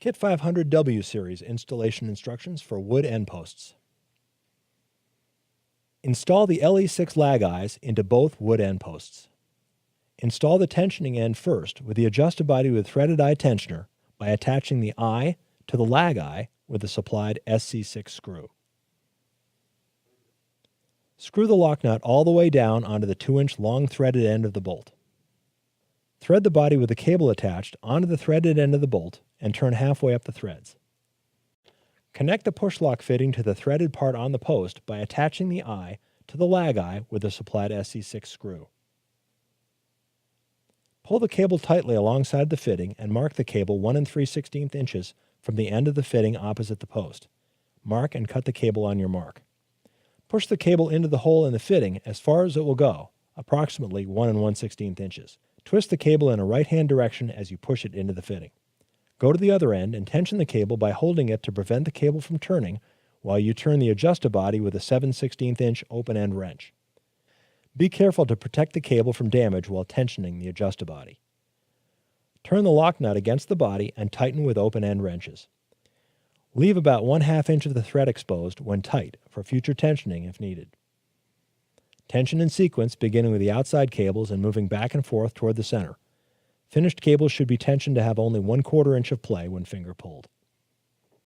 Kit 500W Series installation instructions for wood end posts. Install the LE6 lag eyes into both wood end posts. Install the tensioning end first with the adjust-a-body with threaded eye tensioner by attaching the eye to the lag eye with the supplied SC6 screw. Screw the lock nut all the way down onto the 2-inch long threaded end of the bolt. Thread the body with the cable attached onto the threaded end of the bolt and turn halfway up the threads. Connect the push lock fitting to the threaded part on the post by attaching the eye to the lag eye with the supplied SC6 screw. Pull the cable tightly alongside the fitting and mark the cable 1 3/16 inches from the end of the fitting opposite the post. Mark and cut the cable on your mark. Push the cable into the hole in the fitting as far as it will go, approximately 1 1/16 inches. Twist the cable in a right-hand direction as you push it into the fitting. Go to the other end and tension the cable by holding it to prevent the cable from turning while you turn the adjust-a-body with a 7/16 inch open-end wrench. Be careful to protect the cable from damage while tensioning the adjust-a-body. Turn the lock nut against the body and tighten with open-end wrenches. Leave about 1/2 inch of the thread exposed when tight for future tensioning if needed. Tension in sequence, beginning with the outside cables and moving back and forth toward the center. Finished cables should be tensioned to have only 1/4 inch of play when finger pulled.